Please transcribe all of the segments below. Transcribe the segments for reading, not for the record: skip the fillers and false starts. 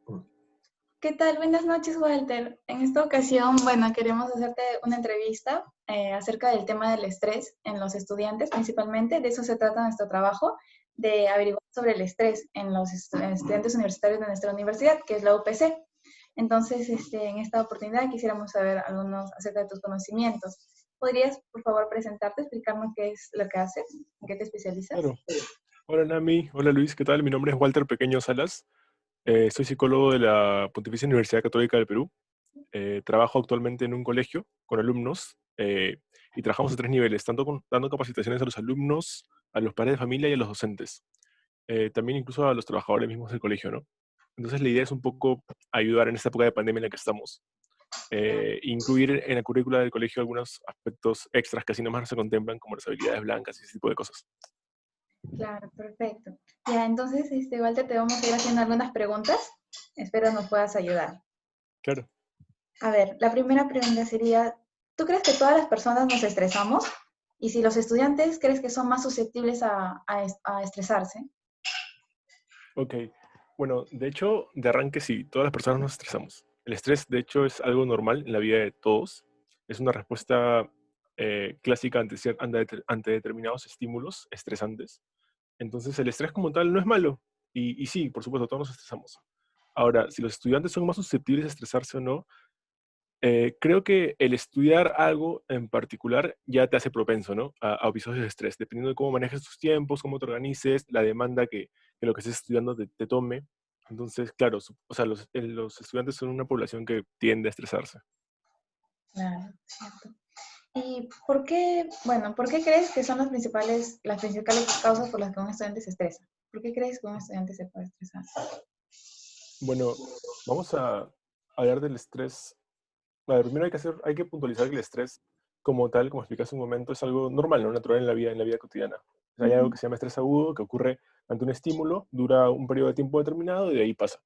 Uno. ¿Qué tal? Buenas noches, Walter. En esta ocasión, bueno, queremos hacerte una entrevista acerca del tema del estrés en los estudiantes, principalmente. De eso se trata nuestro trabajo, de averiguar sobre el estrés en los estudiantes universitarios de nuestra universidad, que es la UPC. Entonces, en esta oportunidad quisiéramos saber algunos acerca de tus conocimientos. ¿Podrías, por favor, presentarte, explicarnos qué es lo que haces, en qué te especializas? Claro. Hola Nami, hola Luis, ¿qué tal? Mi nombre es Walter Pequeño Salas. Soy psicólogo de la Pontificia Universidad Católica del Perú. Trabajo actualmente en un colegio con alumnos y trabajamos a tres niveles, tanto dando capacitaciones a los alumnos, a los padres de familia y a los docentes. También incluso a los trabajadores mismos del colegio, ¿no? Entonces la idea es un poco ayudar en esta época de pandemia en la que estamos. Incluir en la currícula del colegio algunos aspectos extras que así nomás no se contemplan, como las habilidades blancas y ese tipo de cosas. Claro, perfecto. Ya, entonces, Walter, te vamos a ir haciendo algunas preguntas. Espero nos puedas ayudar. Claro. A ver, la primera pregunta sería, ¿tú crees que todas las personas nos estresamos? Y si los estudiantes, ¿crees que son más susceptibles a estresarse? Ok, bueno, de hecho, de arranque sí, todas las personas nos estresamos. El estrés, de hecho, es algo normal en la vida de todos. Es una respuesta clásica ante determinados estímulos estresantes. Entonces, el estrés como tal no es malo. Y sí, por supuesto, todos nos estresamos. Ahora, si los estudiantes son más susceptibles a estresarse o no, creo que el estudiar algo en particular ya te hace propenso, ¿no? A episodios de estrés, dependiendo de cómo manejes tus tiempos, cómo te organices, la demanda que lo que estés estudiando te tome. Entonces, claro, o sea, los estudiantes son una población que tiende a estresarse. Claro, cierto. ¿Y por qué, bueno, por qué crees que son las principales causas por las que un estudiante se estresa? ¿Por qué crees que un estudiante se puede estresar? Bueno, vamos a hablar del estrés. A ver, primero hay que puntualizar que el estrés como tal, como expliqué hace un momento, es algo normal, ¿no? Natural en la vida cotidiana. O sea, hay algo Ujú. que se llama estrés agudo, que ocurre ante un estímulo, dura un periodo de tiempo determinado y de ahí pasa.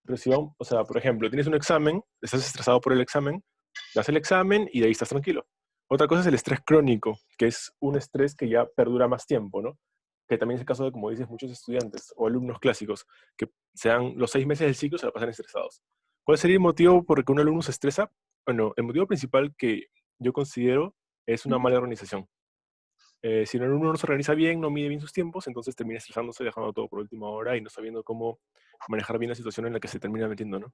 Pero si vamos, o sea, por ejemplo, tienes un examen, estás estresado por el examen, das el examen y de ahí estás tranquilo. Otra cosa es el estrés crónico, que es un estrés que ya perdura más tiempo, ¿no? Que también es el caso de, como dices, muchos estudiantes o alumnos clásicos, que sean los 6 meses del ciclo se la pasan estresados. ¿Cuál sería el motivo por el que un alumno se estresa? Bueno, el motivo principal que yo considero es una mala organización. Si el alumno no se organiza bien, no mide bien sus tiempos, entonces termina estresándose, dejando todo por última hora y no sabiendo cómo manejar bien la situación en la que se termina metiendo, ¿no?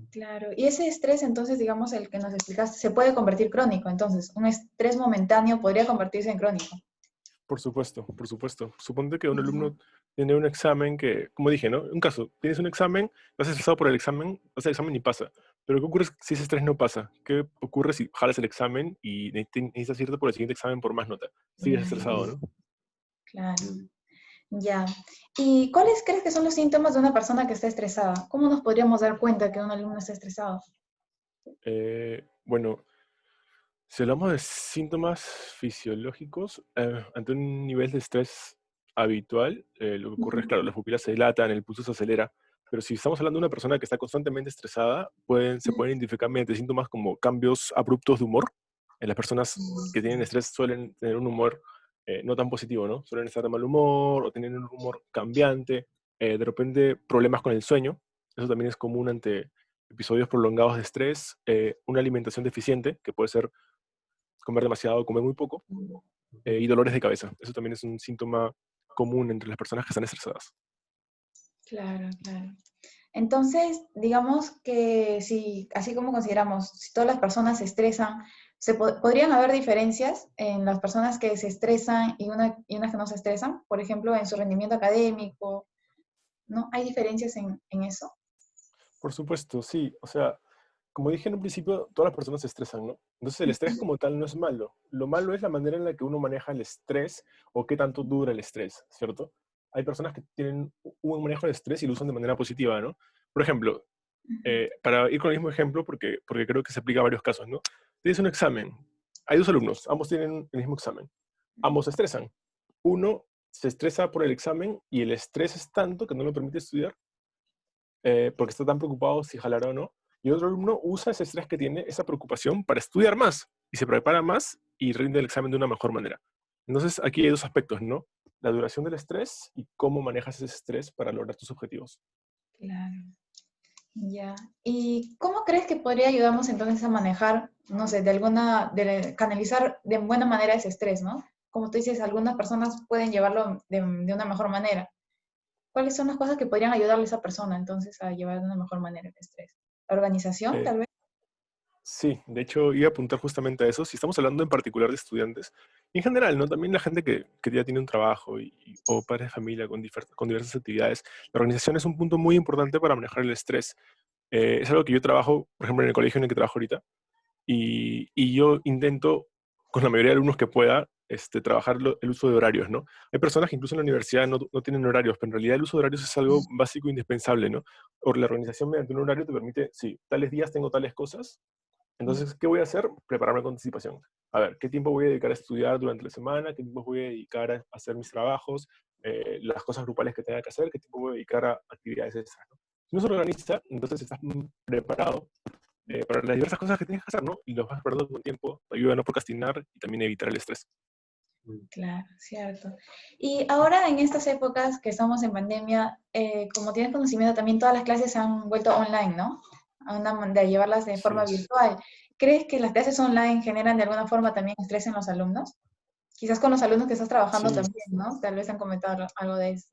Claro, y ese estrés, entonces, digamos, el que nos explicaste, se puede convertir crónico. Entonces, un estrés momentáneo podría convertirse en crónico. Por supuesto, por supuesto. Suponte que un Ujú. alumno tiene un examen que, como dije, ¿no? Un caso, tienes un examen, estás estresado por el examen, haces el examen y pasa. Pero ¿qué ocurre si ese estrés no pasa? ¿Qué ocurre si jalas el examen y necesitas irte por el siguiente examen por más nota? Sigues estresado, ¿no? Claro, ya. ¿Y cuáles crees que son los síntomas de una persona que está estresada? ¿Cómo nos podríamos dar cuenta que un alumno está estresado? Bueno, si hablamos de síntomas fisiológicos, ante un nivel de estrés habitual, lo que ocurre es, Ujú. claro, las pupilas se dilatan, el pulso se acelera, pero si estamos hablando de una persona que está constantemente estresada, se pueden identificar mediante síntomas como cambios abruptos de humor. Las personas que tienen estrés suelen tener un humor no tan positivo, ¿no? Suelen estar de mal humor o tener un humor cambiante, de repente problemas con el sueño, eso también es común ante episodios prolongados de estrés, una alimentación deficiente, que puede ser comer demasiado o comer muy poco, y dolores de cabeza. Eso también es un síntoma común entre las personas que están estresadas. Claro, claro. Entonces, digamos que si, así como consideramos, si todas las personas se estresan, ¿podrían haber diferencias en las personas que se estresan y unas que no se estresan? Por ejemplo, en su rendimiento académico, ¿no? ¿Hay diferencias en eso? Por supuesto, sí. O sea, como dije en un principio, todas las personas se estresan, ¿no? Entonces el estrés como tal no es malo. Lo malo es la manera en la que uno maneja el estrés o qué tanto dura el estrés, ¿cierto? Hay personas que tienen un buen manejo del estrés y lo usan de manera positiva, ¿no? Por ejemplo, para ir con el mismo ejemplo, porque creo que se aplica a varios casos, ¿no? Tienes un examen, hay dos alumnos, ambos tienen el mismo examen, ambos se estresan. Uno se estresa por el examen y el estrés es tanto que no le permite estudiar porque está tan preocupado si jalará o no. Y otro alumno usa ese estrés que tiene, esa preocupación, para estudiar más y se prepara más y rinde el examen de una mejor manera. Entonces, aquí hay dos aspectos, ¿no? La duración del estrés y cómo manejas ese estrés para lograr tus objetivos. Claro. Ya. ¿Y cómo crees que podría ayudarnos entonces a manejar, no sé, canalizar de buena manera ese estrés, ¿no? Como tú dices, algunas personas pueden llevarlo de una mejor manera. ¿Cuáles son las cosas que podrían ayudarle a esa persona entonces a llevar de una mejor manera el estrés? ¿La organización, Eh, tal vez? sí, de hecho iba a apuntar justamente a eso. Si estamos hablando en particular de estudiantes, y en general, ¿no? También la gente que ya tiene un trabajo o padres de familia con diversas actividades, la organización es un punto muy importante para manejar el estrés. Es algo que yo trabajo, por ejemplo, en el colegio en el que trabajo ahorita, y yo intento, con la mayoría de alumnos que pueda, trabajar el uso de horarios, ¿no? Hay personas que incluso en la universidad no tienen horarios, pero en realidad el uso de horarios es algo básico e indispensable, ¿no? O la organización mediante un horario te permite, sí, tales días tengo tales cosas, entonces, ¿qué voy a hacer? Prepararme con anticipación. A ver, ¿qué tiempo voy a dedicar a estudiar durante la semana? ¿Qué tiempo voy a dedicar a hacer mis trabajos? Las cosas grupales que tenga que hacer, ¿qué tiempo voy a dedicar a actividades extras, ¿no? Si uno se organiza, entonces estás preparado para las diversas cosas que tienes que hacer, ¿no? Y los vas preparando con tiempo, te ayuda a no procrastinar y también a evitar el estrés. Claro, cierto. Y ahora en estas épocas que estamos en pandemia, como tienes conocimiento, también todas las clases se han vuelto online, ¿no? De llevarlas de Así forma es. virtual. ¿Crees que las clases online generan de alguna forma también estrés en los alumnos? Quizás con los alumnos que estás trabajando Sí, también, ¿no? Tal vez han comentado algo de eso.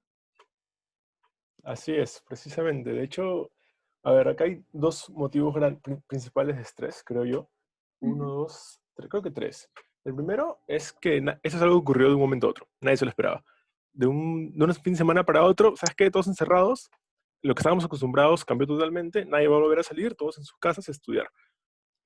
así es, precisamente. De hecho, a ver, acá hay dos motivos principales de estrés, creo yo. Uno, Ujú. dos, creo que tres. El primero es que eso es algo que ocurrió de un momento a otro. Nadie se lo esperaba. De un fin de semana para otro, ¿sabes qué? Todos encerrados, lo que estábamos acostumbrados cambió totalmente, nadie va a volver a salir, todos en sus casas a estudiar.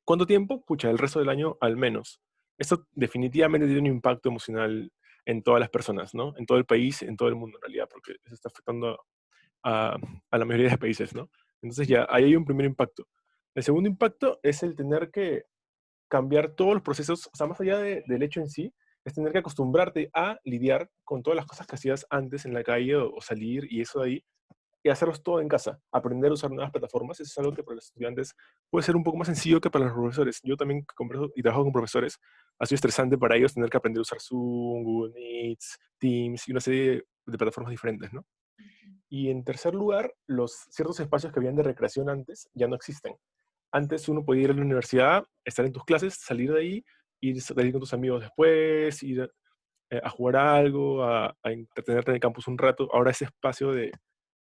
¿Cuánto tiempo? Pucha, el resto del año al menos. Esto definitivamente tiene un impacto emocional en todas las personas, ¿no? En todo el país, en todo el mundo en realidad, porque eso está afectando a, a la mayoría de países, ¿no? Entonces ya, ahí hay un primer impacto. El segundo impacto es el tener que cambiar todos los procesos, o sea, más allá del hecho en sí, es tener que acostumbrarte a lidiar con todas las cosas que hacías antes en la calle o salir y eso de ahí, y hacerlos todo en casa, aprender a usar nuevas plataformas, eso es algo que para los estudiantes puede ser un poco más sencillo que para los profesores. Yo también converso y trabajo con profesores, ha sido estresante para ellos tener que aprender a usar Zoom, Google Meets, Teams y una serie de plataformas diferentes, ¿no? Y en tercer lugar, los ciertos espacios que habían de recreación antes ya no existen. Antes uno podía ir a la universidad, estar en tus clases, salir de ahí, salir con tus amigos después, ir a jugar a algo, a entretenerte en el campus un rato. Ahora ese espacio de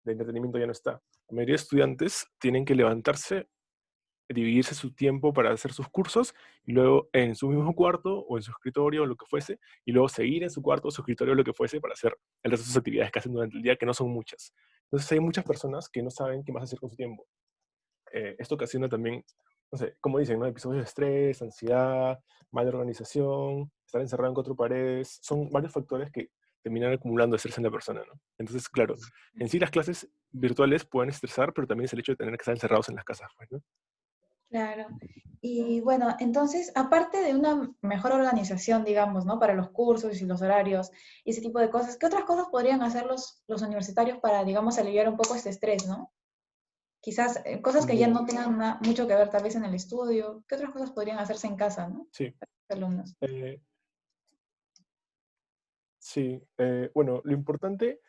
entretenimiento ya no está. La mayoría de estudiantes tienen que levantarse, dividirse su tiempo para hacer sus cursos y luego en su mismo cuarto o en su escritorio o lo que fuese, y luego seguir en su cuarto o su escritorio o lo que fuese para hacer el resto de sus actividades que hacen durante el día, que no son muchas. Entonces hay muchas personas que no saben qué más hacer con su tiempo. Esto ocasiona también, no sé, como dicen, ¿no? Episodios de estrés, ansiedad, mala organización, estar encerrado en cuatro paredes, son varios factores que terminan acumulando estrés en la persona, ¿no? Entonces, claro, en sí las clases virtuales pueden estresar, pero también es el hecho de tener que estar encerrados en las casas, pues, ¿no? Claro. Y bueno, entonces, aparte de una mejor organización, digamos, ¿no? Para los cursos y los horarios y ese tipo de cosas, ¿qué otras cosas podrían hacer los universitarios para, digamos, aliviar un poco este estrés, ¿no? Quizás cosas que ya Ya, no tengan mucho que ver tal vez en el estudio. ¿Qué otras cosas podrían hacerse en casa, ¿no? sí. Los alumnos. Eh, sí, bueno, claro, lo importante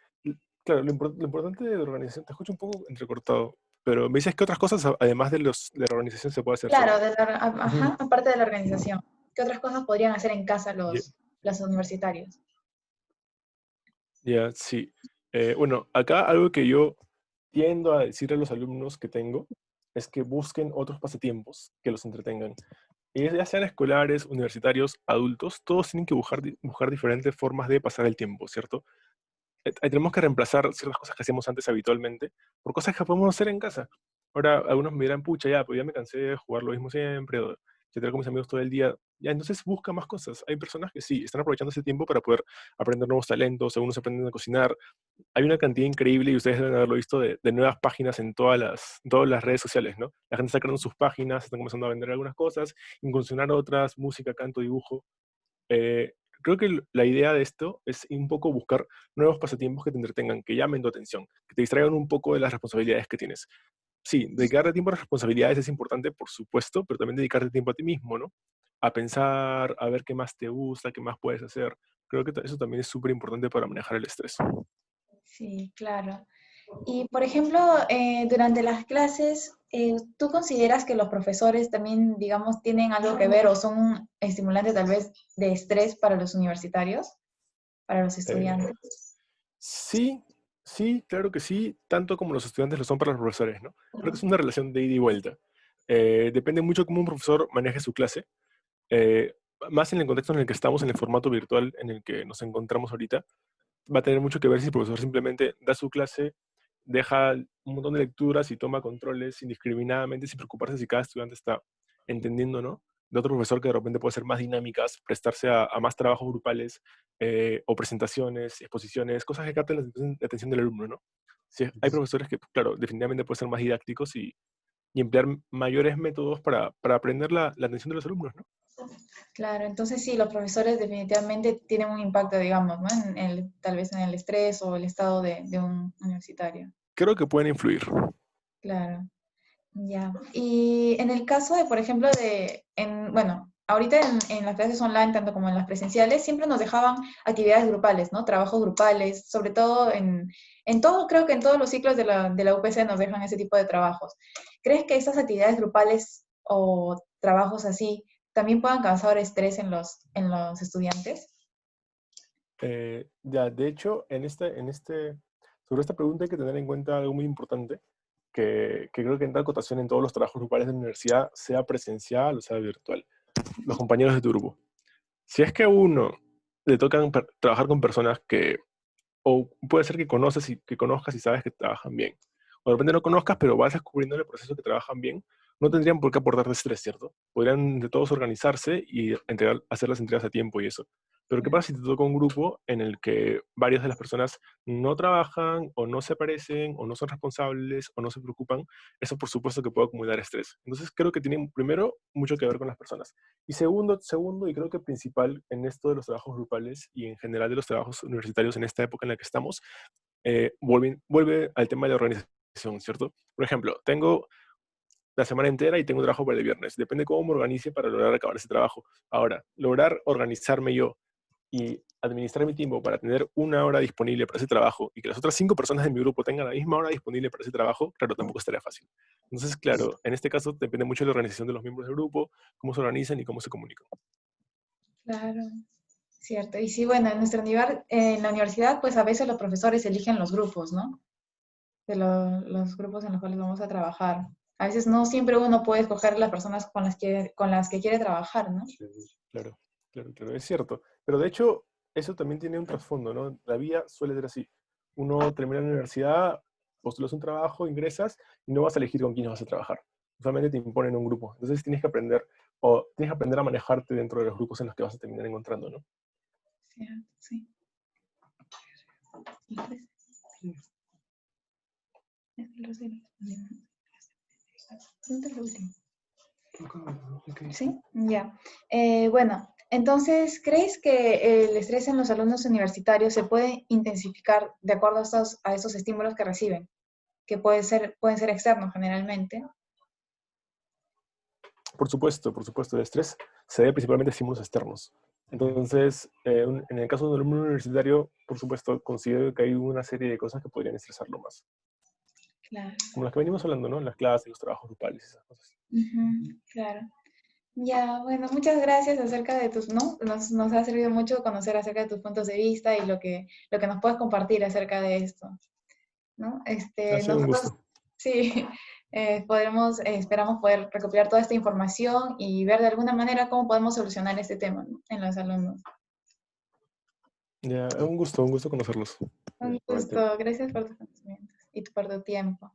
de la organización, te escucho un poco entrecortado, pero me dices que otras cosas, además de la organización, se puede hacer, Claro, ¿cierto? Ujú. ajá, aparte de la organización. ¿Qué otras cosas podrían hacer en casa Ya, los universitarios? ya, sí. Bueno, acá algo que yo tiendo a decir a los alumnos que tengo es que busquen otros pasatiempos que los entretengan. Y ya sean escolares, universitarios, adultos, todos tienen que buscar diferentes formas de pasar el tiempo, ¿cierto? Tenemos que reemplazar ciertas cosas que hacíamos antes habitualmente por cosas que podemos hacer en casa. Ahora, algunos me dirán, pucha, ya, pues ya me cansé de jugar lo mismo siempre, o de estar con mis amigos todo el día. Ya, entonces busca más cosas. Hay personas que sí, están aprovechando ese tiempo para poder aprender nuevos talentos, algunos aprenden a cocinar. Hay una cantidad increíble, y ustedes deben haberlo visto, de nuevas páginas en todas las redes sociales, ¿no? La gente está creando sus páginas, están comenzando a vender algunas cosas, incursionar otras, música, canto, dibujo. Creo que la idea de esto es un poco buscar nuevos pasatiempos que te entretengan, que llamen tu atención, que te distraigan un poco de las responsabilidades que tienes. Sí, dedicarle tiempo a las responsabilidades es importante, por supuesto, pero también dedicarte tiempo a ti mismo, ¿no? A pensar, a ver qué más te gusta, qué más puedes hacer. Creo que eso también es súper importante para manejar el estrés. Sí, claro. Y, por ejemplo, durante las clases, ¿tú consideras que los profesores también, digamos, tienen algo que ver o son un estimulante tal vez de estrés para los universitarios, para los Eh, estudiantes? sí, sí, claro que sí, tanto como los estudiantes lo son para los profesores, ¿no? Creo que es una relación de ida y vuelta. Depende mucho cómo un profesor maneje su clase, eh, más en el contexto en el que estamos, en el formato virtual en el que nos encontramos ahorita, va a tener mucho que ver si el profesor simplemente da su clase, deja un montón de lecturas y toma controles indiscriminadamente sin preocuparse si cada estudiante está entendiendo o no. De otro profesor que de repente puede ser más dinámicas, prestarse a más trabajos grupales o presentaciones, exposiciones, cosas que capten la atención del alumno, ¿no? Sí, hay profesores que, claro, definitivamente pueden ser más didácticos y emplear mayores métodos para aprender la atención de los alumnos, ¿no? Claro, entonces sí, los profesores definitivamente tienen un impacto, digamos, ¿no? Tal vez en el estrés o el estado de un universitario. Creo que pueden influir. Claro. Ya. Y en el caso de, por ejemplo, bueno, ahorita en las clases online, tanto como en las presenciales, siempre nos dejaban actividades grupales, ¿no? Trabajos grupales, sobre todo en todo, creo que en todos los ciclos de la UPC nos dejan ese tipo de trabajos. ¿Crees que esas actividades grupales o trabajos así también puedan causar estrés en los estudiantes? Ya, de hecho, sobre esta pregunta hay que tener en cuenta algo muy importante, que creo que entra en cotación en todos los trabajos grupales de la universidad, sea presencial o sea virtual. Los compañeros de tu grupo. Si es que a uno le tocan trabajar con personas que, o puede ser que que conozcas y sabes que trabajan bien, o de repente no conozcas, pero vas descubriendo en el proceso que trabajan bien, no tendrían por qué aportarte estrés, ¿cierto? Podrían de todos organizarse y hacer las entregas a tiempo y eso. Pero ¿qué pasa si te toca un grupo en el que varias de las personas no trabajan, o no se aparecen, o no son responsables, o no se preocupan? Eso por supuesto que puede acumular estrés. Entonces creo que tiene primero mucho que ver con las personas. Y segundo, y creo que principal en esto de los trabajos grupales y en general de los trabajos universitarios en esta época en la que estamos, vuelve al tema de la organización, ¿cierto? Por ejemplo, tengo la semana entera y tengo trabajo para el viernes. Depende cómo me organice para lograr acabar ese trabajo. Ahora, lograr organizarme yo y administrar mi tiempo para tener una hora disponible para ese trabajo y que las otras 5 personas de mi grupo tengan la misma hora disponible para ese trabajo, claro, tampoco estaría fácil. Entonces, claro, en este caso depende mucho de la organización de los miembros del grupo, cómo se organizan y cómo se comunican. Claro, cierto. Y sí, bueno, en la universidad, pues a veces los profesores eligen los grupos, ¿no? Los grupos en los cuales vamos a trabajar. A veces no siempre uno puede escoger las personas con las que quiere trabajar, ¿no? Sí, claro, claro, es cierto. Pero de hecho, eso también tiene un trasfondo, ¿no? La vida suele ser así. Uno termina la universidad, postulas un trabajo, ingresas y no vas a elegir con quién vas a trabajar. Usualmente te imponen un grupo. Entonces tienes que aprender a manejarte dentro de los grupos en los que vas a terminar encontrando, ¿no? Cierto, sí. Sí, ya. Bueno, entonces, ¿crees que el estrés en los alumnos universitarios se puede intensificar de acuerdo a estos estímulos que reciben? Que pueden ser externos generalmente. Por supuesto, el estrés se debe principalmente a estímulos externos. Entonces, en el caso de un alumno universitario, por supuesto, considero que hay una serie de cosas que podrían estresarlo más. Claro. Como las que venimos hablando, ¿no? Las clases, los trabajos grupales, esas cosas. Ujú, claro. Ya, bueno, muchas gracias acerca de ¿no? Nos ha servido mucho conocer acerca de tus puntos de vista y lo que nos puedes compartir acerca de esto, ¿no? Ha sido un Nosotros, gusto. sí, esperamos poder recopilar toda esta información y ver de alguna manera cómo podemos solucionar este tema, ¿no? En los alumnos. Ya, un gusto conocerlos. Un gusto, gracias por tus conocimientos y por tu tiempo.